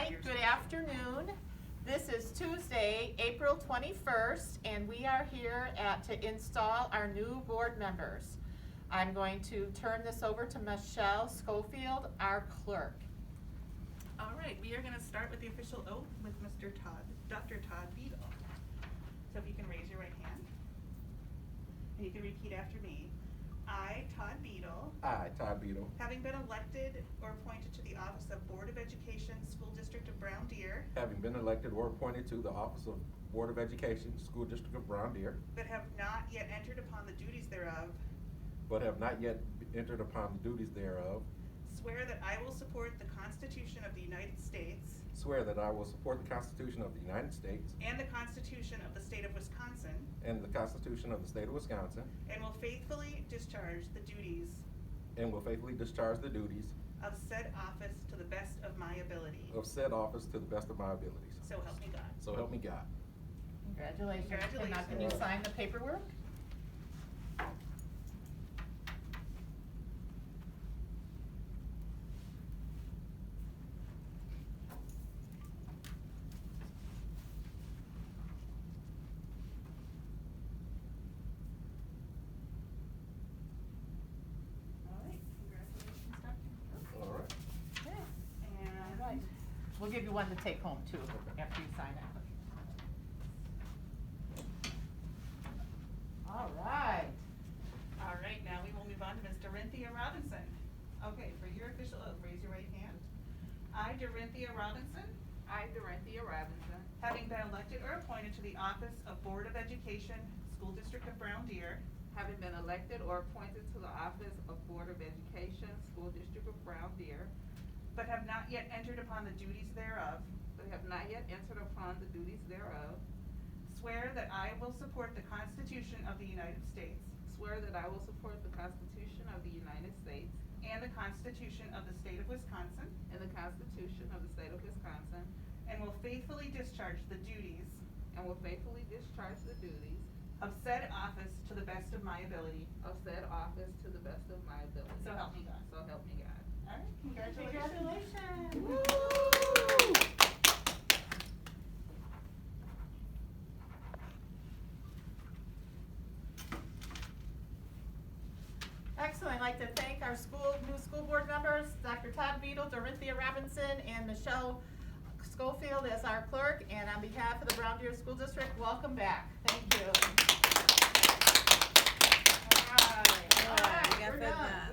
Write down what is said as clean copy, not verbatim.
right, good afternoon. This is Tuesday, April 21st, and we are here to install our new board members. I'm going to turn this over to Michelle Schofield, our clerk. All right, we are going to start with the official oath with Dr. Todd Beadle. So if you can raise your right hand, and you can repeat after me. I, Todd Beadle, I, Todd Beadle, having been elected or appointed to the office of Board of Education, School District of Brown Deer, having been elected or appointed to the office of Board of Education, School District of Brown Deer, but have not yet entered upon the duties thereof, but have not yet entered upon the duties thereof, swear that I will support the Constitution of the United States swear that I will support the Constitution of the United States and the Constitution of the State of Wisconsin, and the Constitution of the State of Wisconsin, and will faithfully discharge the duties and will faithfully discharge the duties of said office to the best of my ability. of said office to the best of my abilities. So help me God. So help me God. Congratulations. Congratulations. And now can you sign the paperwork? All right, congratulations, Dr. All right. Okay. And All right. We'll give you one to take home too, after you sign it. All right. All right, now we will move on to Ms. Dorinthia Robinson. Okay, for your official oath, raise your right hand. I, Dorinthia Robinson, I, Dorinthia Robinson, having been elected or appointed to the office of Board of Education, School District of Brown Deer, having been elected or appointed to the office of Board of Education, School District of Brown Deer, but have not yet entered upon the duties thereof, but have not yet entered upon the duties thereof, swear that I will support the Constitution of the United States swear that I will support the Constitution of the United States and the Constitution of the State of Wisconsin, and the Constitution of the State of Wisconsin, and will faithfully discharge the duties and will faithfully discharge the duties of said office to the best of my ability. of said office to the best of my ability. So help me God. So help me God. All right, congratulations. Congratulations. Excellent. I'd like to thank our new school board members, Dr. Todd Beadle, Dorinthia Robinson, and Michelle Schofield as our clerk. And on behalf of the Brown Deer School District, welcome back. Thank you. All right. All right. We're done.